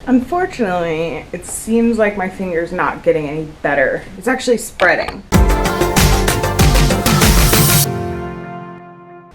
Unfortunately, it seems like my finger's not getting any better. It's actually spreading.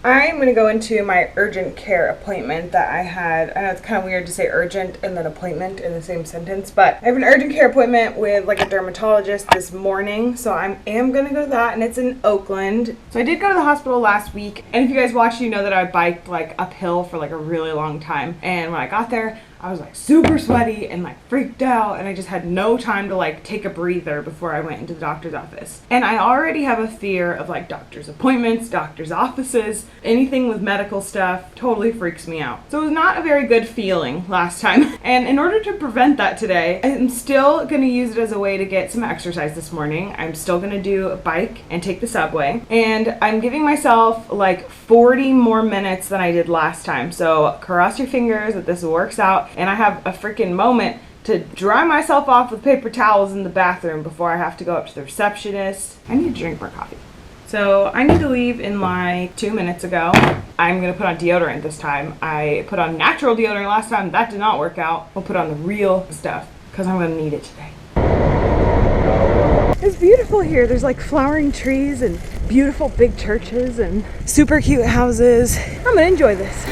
I'm gonna go into my urgent care appointment that I had. I know it's kind of weird to say urgent and then appointment in the same sentence, but I have an urgent care appointment with like a dermatologist this morning, so I am gonna go to that, and it's in Oakland. So I did go to the hospital last week, and if you guys watched, you know that I biked like uphill for like a really long time, and when I got there, I was like super sweaty and like freaked out, and I just had no time to like take a breather before I went into the doctor's office. And I already have a fear of like doctor's appointments, doctor's offices, anything with medical stuff totally freaks me out. So it was not a very good feeling last time. And in order to prevent that today, I'm still gonna use it as a way to get some exercise this morning. I'm still gonna do a bike and take the subway. And I'm giving myself like 40 more minutes than I did last time. So cross your fingers that this works out. And I have a freaking moment to dry myself off with paper towels in the bathroom before I have to go up to the receptionist. I need to drink more coffee. So I need to leave in like 2 minutes ago. I'm gonna put on deodorant this time. I put on natural deodorant last time. That did not work out. We'll put on the real stuff because I'm gonna need it today. It's beautiful here. There's like flowering trees and beautiful big churches and super cute houses. I'm gonna enjoy this.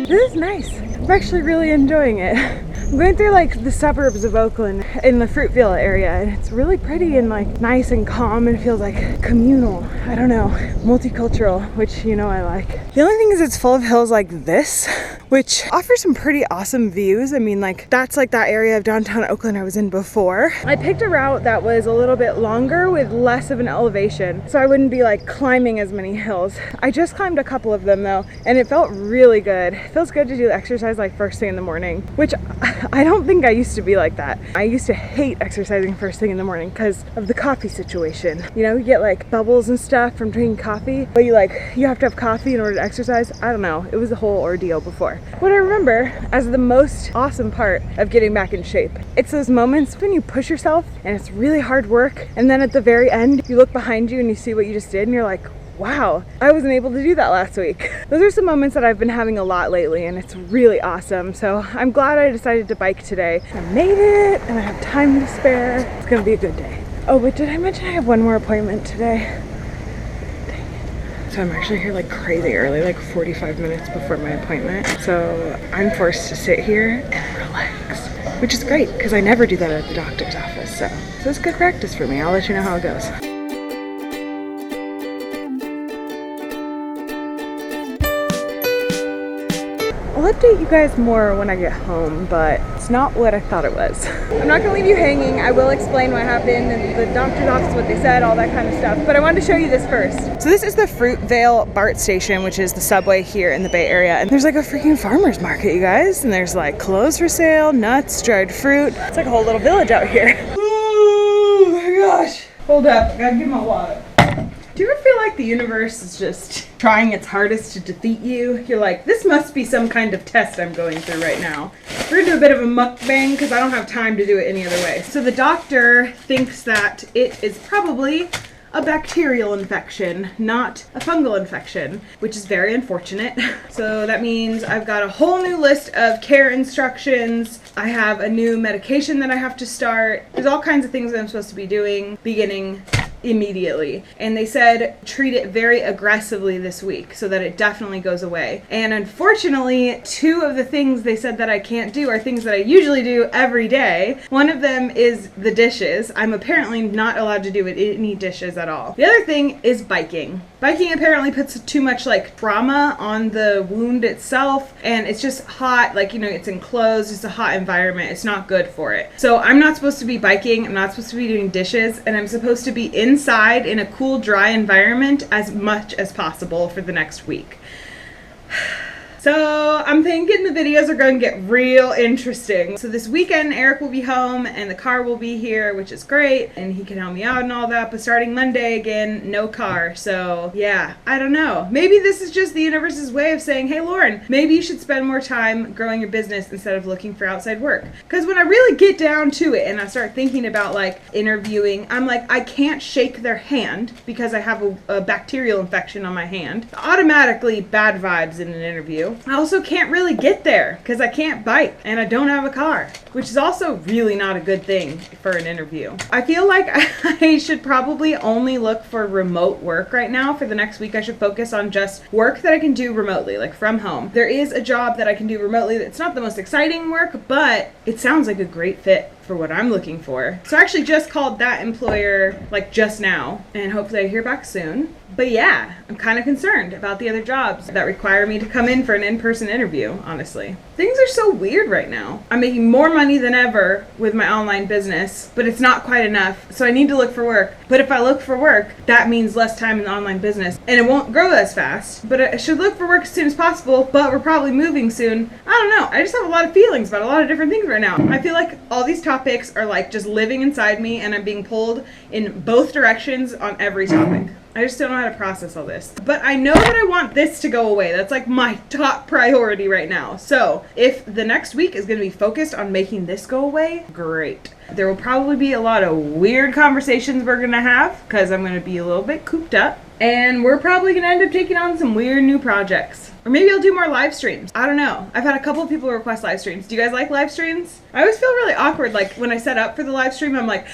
This is nice. I'm actually really enjoying it. I'm going through like the suburbs of Oakland in the Fruitvale area, and it's really pretty and like nice and calm, and it feels like communal. I don't know, multicultural, which you know I like. The only thing is it's full of hills like this, which offers some pretty awesome views. I mean, like that's like that area of downtown Oakland I was in before. I picked a route that was a little bit longer with less of an elevation, so I wouldn't be like climbing as many hills. I just climbed a couple of them though, and it felt really good. It feels good to do exercise like first thing in the morning, which I don't think I used to be like that. I used to hate exercising first thing in the morning because of the coffee situation. You know, you get like bubbles and stuff from drinking coffee, but you have to have coffee in order to exercise. I don't know, it was a whole ordeal before. What I remember as the most awesome part of getting back in shape, it's those moments when you push yourself and it's really hard work, and then at the very end, you look behind you and you see what you just did and you're like, wow, I wasn't able to do that last week. Those are some moments that I've been having a lot lately, and it's really awesome. So I'm glad I decided to bike today. I made it, and I have time to spare. It's gonna be a good day. Oh, but did I mention I have one more appointment today? Dang it. So I'm actually here like crazy early, like 45 minutes before my appointment. So I'm forced to sit here and relax, which is great because I never do that at the doctor's office. So it's good practice for me. I'll let you know how it goes. I'll update you guys more when I get home, but it's not what I thought it was. I'm not gonna leave you hanging. I will explain what happened and the doctor's office, what they said, all that kind of stuff, but I wanted to show you this first. So this is the Fruitvale BART station, which is the subway here in the Bay Area, and there's like a freaking farmer's market, you guys, and there's like clothes for sale, nuts, dried fruit. It's like a whole little village out here. Oh my gosh. Hold up, I gotta get my water. Do you ever feel like the universe is just trying its hardest to defeat you? You're like, this must be some kind of test I'm going through right now. We're gonna do a bit of a mukbang because I don't have time to do it any other way. So the doctor thinks that it is probably a bacterial infection, not a fungal infection, which is very unfortunate. So that means I've got a whole new list of care instructions. I have a new medication that I have to start. There's all kinds of things that I'm supposed to be doing beginning immediately, and they said treat it very aggressively this week so that it definitely goes away. And unfortunately, 2 of the things they said that I can't do are things that I usually do every day. One of them is the dishes. I'm apparently not allowed to do any dishes at all. The other thing is biking. Biking apparently puts too much like trauma on the wound itself, and it's just hot, like, you know, it's enclosed, it's a hot environment, it's not good for it. So I'm not supposed to be biking, I'm not supposed to be doing dishes, and I'm supposed to be inside in a cool, dry environment as much as possible for the next week. So I'm thinking the videos are going to get real interesting. So this weekend, Eric will be home and the car will be here, which is great, and he can help me out and all that. But starting Monday again, no car. So yeah, I don't know. Maybe this is just the universe's way of saying, hey Lauren, maybe you should spend more time growing your business instead of looking for outside work. Because when I really get down to it and I start thinking about like interviewing, I'm like, I can't shake their hand because I have a bacterial infection on my hand. Automatically bad vibes in an interview. interview. I also can't really get there because I can't bike and I don't have a car, which is also really not a good thing for an interview. I feel like I should probably only look for remote work right now. For the next week, I should focus on just work that I can do remotely, like from home. There is a job that I can do remotely. It's not the most exciting work, but it sounds like a great fit for what I'm looking for. So I actually just called that employer like just now, and hopefully I hear back soon. But yeah, I'm kind of concerned about the other jobs that require me to come in for an in-person interview, honestly. Things are so weird right now. I'm making more money than ever with my online business, but it's not quite enough, so I need to look for work. But if I look for work, that means less time in the online business, and it won't grow as fast. But I should look for work as soon as possible, but we're probably moving soon. I don't know. I just have a lot of feelings about a lot of different things right now. I feel like all these topics are like just living inside me, and I'm being pulled in both directions on every topic. I just don't know how to process all this. But I know that I want this to go away. That's like my top priority right now. So if the next week is going to be focused on making this go away, great. There will probably be a lot of weird conversations we're going to have because I'm going to be a little bit cooped up. And we're probably going to end up taking on some weird new projects. Or maybe I'll do more live streams. I don't know. I've had a couple of people request live streams. Do you guys like live streams? I always feel really awkward. Like when I set up for the live stream, I'm like,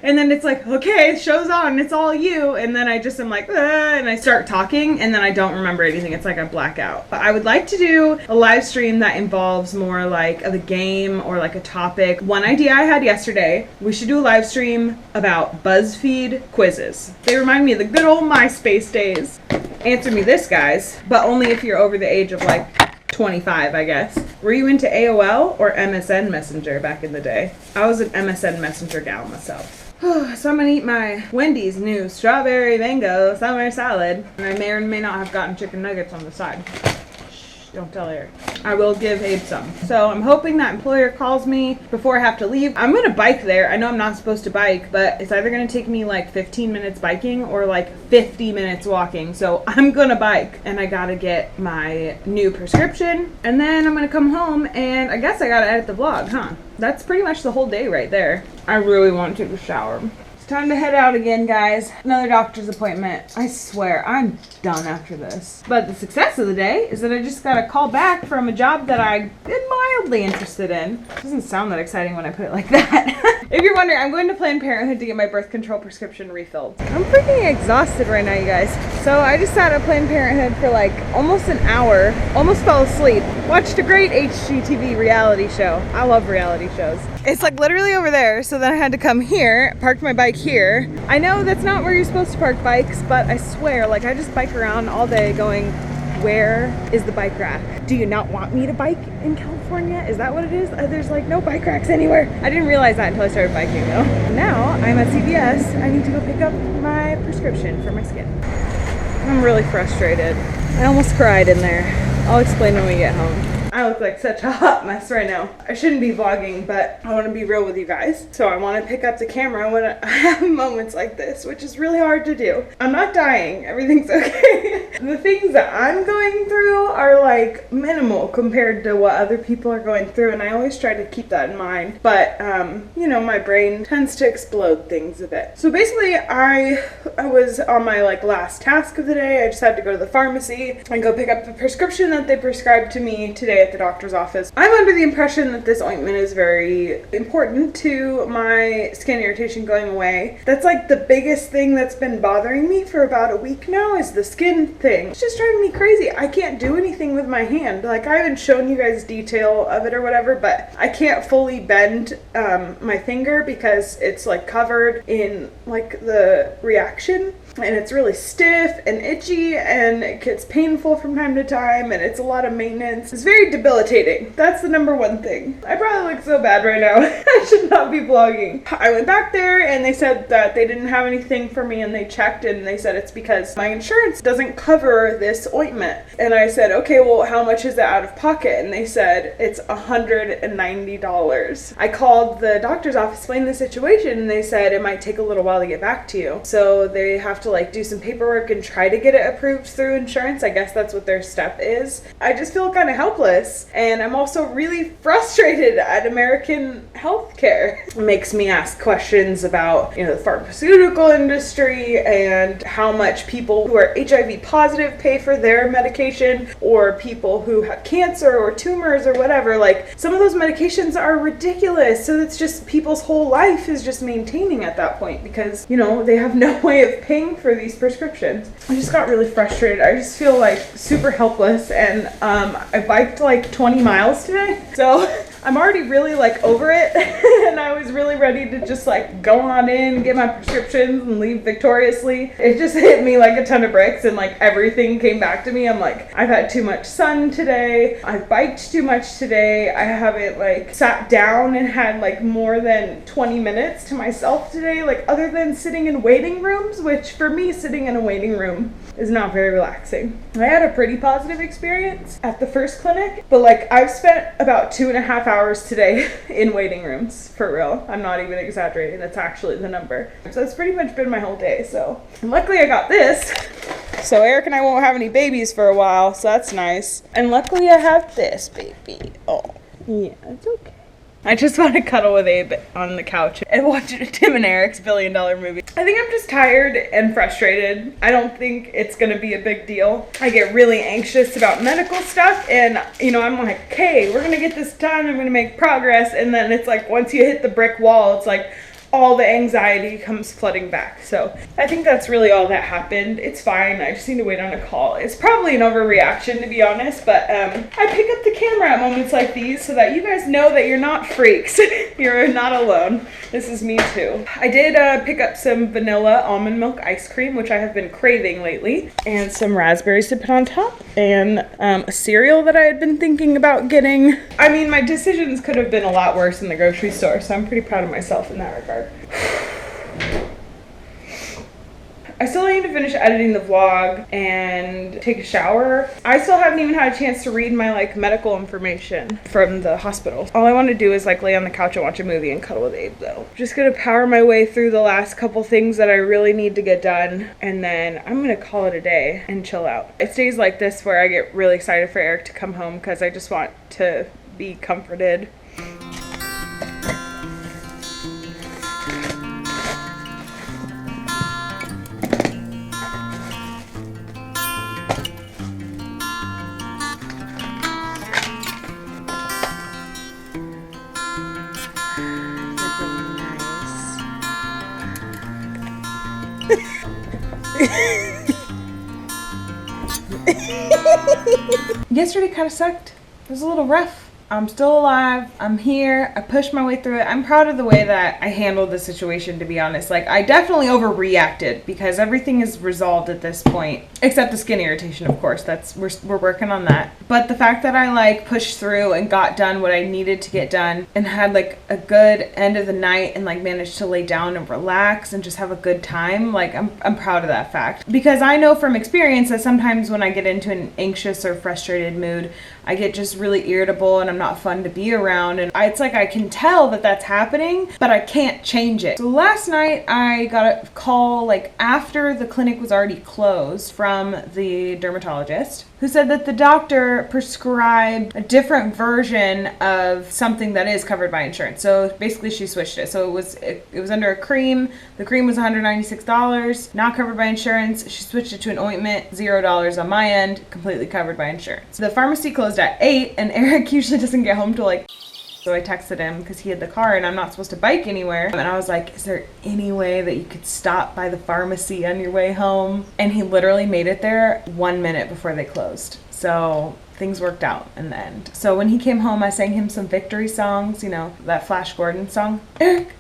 and then it's like, okay, show's on. It's all you. And then I just am like, and I start talking and then I don't remember anything. It's like I black out. But I would like to do a live stream that involves more like a game or like a topic. One idea I had yesterday, we should do a live stream about BuzzFeed quizzes. They remind me of the good old MySpace days. Answer me this, guys, but only if you're over the age of like 25, I guess. Were you into AOL or MSN Messenger back in the day? I was an MSN Messenger gal myself. So I'm gonna eat my Wendy's new strawberry mango summer salad, and I may or may not have gotten chicken nuggets on the side. Don't tell Eric. I will give Abe some. So I'm hoping that employer calls me before I have to leave. I'm gonna bike there. I know I'm not supposed to bike, but it's either gonna take me like 15 minutes biking or like 50 minutes walking. So I'm gonna bike, and I gotta get my new prescription, and then I'm gonna come home, and I guess I gotta edit the vlog, huh? That's pretty much the whole day right there. I really want to take a shower. Time to head out again, guys. Another doctor's appointment. I swear, I'm done after this. But the success of the day is that I just got a call back from a job that I've been mildly interested in. Doesn't sound that exciting when I put it like that. If you're wondering, I'm going to Planned Parenthood to get my birth control prescription refilled. I'm freaking exhausted right now, you guys. So I just sat at Planned Parenthood for like almost an hour. Almost fell asleep. Watched a great HGTV reality show. I love reality shows. It's like literally over there, so then I had to come here, parked my bike here. I know that's not where you're supposed to park bikes, but I swear, like I just bike around all day going, where is the bike rack? Do you not want me to bike in California? Is that what it is? There's like no bike racks anywhere. I didn't realize that until I started biking though. Now I'm at CVS. I need to go pick up my prescription for my skin. I'm really frustrated. I almost cried in there. I'll explain when we get home. I look like such a hot mess right now. I shouldn't be vlogging, but I want to be real with you guys. So I want to pick up the camera when I have moments like this, which is really hard to do. I'm not dying. Everything's okay. The things that I'm going through are like minimal compared to what other people are going through, and I always try to keep that in mind. But, you know, my brain tends to explode things a bit. So basically, I was on my like last task of the day. I just had to go to the pharmacy and go pick up the prescription that they prescribed to me today at the doctor's office. I'm under the impression that this ointment is very important to my skin irritation going away. That's like the biggest thing that's been bothering me for about a week now is the skin thing. It's just driving me crazy. I can't do anything with my hand. Like I haven't shown you guys detail of it or whatever, but I can't fully bend my finger because it's like covered in like the reaction. And it's really stiff and itchy and it gets painful from time to time and it's a lot of maintenance. It's very debilitating. That's the number one thing. I probably look so bad right now. I should not be vlogging. I went back there and they said that they didn't have anything for me, and they checked and they said it's because my insurance doesn't cover this ointment. And I said, okay, well, how much is it out of pocket? And they said it's $190. I called the doctor's office, explained the situation, and they said it might take a little while to get back to you. So they have to to like do some paperwork and try to get it approved through insurance. I guess that's what their step is. I just feel kind of helpless, and I'm also really frustrated at American healthcare. It makes me ask questions about, you know, the pharmaceutical industry and how much people who are HIV positive pay for their medication, or people who have cancer or tumors or whatever. Like, some of those medications are ridiculous. So it's just people's whole life is just maintaining at that point because, you know, they have no way of paying for these prescriptions. I just got really frustrated. I just feel like super helpless, and I biked like 20 miles today. So I'm already really like over it and I was really ready to just like go on in, get my prescriptions and leave victoriously. It just hit me like a ton of bricks, and like everything came back to me. I'm like, I've had too much sun today. I've biked too much today. I haven't like sat down and had like more than 20 minutes to myself today, like other than sitting in waiting rooms, which for me, sitting in a waiting room is not very relaxing. I had a pretty positive experience at the first clinic, but like I've spent about 2.5 hours today in waiting rooms, for real. I'm not even exaggerating. That's actually the number. So it's pretty much been my whole day. So and luckily I got this. So Eric and I won't have any babies for a while, so that's nice. And luckily I have this baby. Oh, yeah, it's okay. I just want to cuddle with Abe on the couch and watch Tim and Eric's $1 billion movie. I think I'm just tired and frustrated. I don't think it's going to be a big deal. I get really anxious about medical stuff, and, you know, I'm like, okay, we're going to get this done. I'm going to make progress. And then it's like, once you hit the brick wall, it's like, all the anxiety comes flooding back. So I think that's really all that happened. It's fine. I just need to wait on a call. It's probably an overreaction, to be honest, but I pick up the camera at moments like these so that you guys know that you're not freaks. You're not alone. This is me too. I did pick up some vanilla almond milk ice cream, which I have been craving lately, and some raspberries to put on top, and a cereal that I had been thinking about getting. I mean, my decisions could have been a lot worse in the grocery store, so I'm pretty proud of myself in that regard. I still need to finish editing the vlog and take a shower. I still haven't even had a chance to read my like medical information from the hospital. All I want to do is like lay on the couch and watch a movie and cuddle with Abe though. Just gonna power my way through the last couple things that I really need to get done, and then I'm gonna call it a day and chill out. It's days like this where I get really excited for Eric to come home because I just want to be comforted. Yesterday kind of sucked. It was a little rough. I'm still alive. I'm here. I pushed my way through it. I'm proud of the way that I handled the situation, to be honest. Like, I definitely overreacted because everything is resolved at this point, except the skin irritation, of course. We're working on that. But the fact that I like pushed through and got done what I needed to get done and had like a good end of the night and like managed to lay down and relax and just have a good time, like I'm proud of that fact. Because I know from experience that sometimes when I get into an anxious or frustrated mood, I get just really irritable and I'm not fun to be around, and it's like I can tell that that's happening, but I can't change it. So last night I got a call like after the clinic was already closed from the dermatologist, who said that the doctor prescribed a different version of something that is covered by insurance. So basically she switched it. So it was under a cream. The cream was $196, not covered by insurance. She switched it to an ointment, $0 on my end, completely covered by insurance. The pharmacy closed at 8, and Eric usually doesn't get home till like, so I texted him because he had the car and I'm not supposed to bike anywhere. And I was like, is there any way that you could stop by the pharmacy on your way home? And he literally made it there 1 minute before they closed. So things worked out in the end. So when he came home, I sang him some victory songs, you know, that Flash Gordon song. Eric,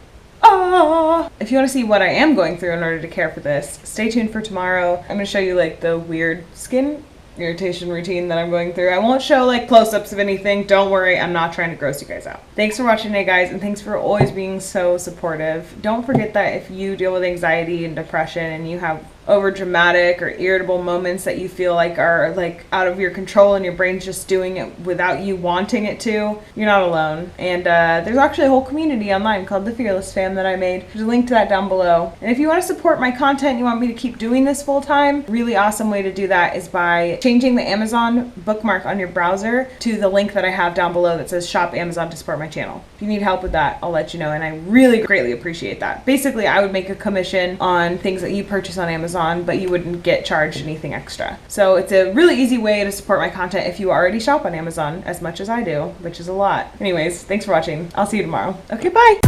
ah! If you want to see what I am going through in order to care for this, stay tuned for tomorrow. I'm going to show you like the weird skin irritation routine that I'm going through. I won't show like close-ups of anything. Don't worry, I'm not trying to gross you guys out. Thanks for watching today, guys, and thanks for always being so supportive. Don't forget that if you deal with anxiety and depression and you have over dramatic or irritable moments that you feel like are like out of your control and your brain's just doing it without you wanting it to, you're not alone. And there's actually a whole community online called the Fearless Fam that I made. There's a link to that down below. And if you want to support my content, you want me to keep doing this full time, really awesome way to do that is by changing the Amazon bookmark on your browser to the link that I have down below that says shop Amazon to support my channel. If you need help with that, I'll let you know, and I really greatly appreciate that. Basically, I would make a commission on things that you purchase on Amazon, but you wouldn't get charged anything extra. So it's a really easy way to support my content if you already shop on Amazon as much as I do, which is a lot. Anyways, thanks for watching. I'll see you tomorrow. Okay, bye.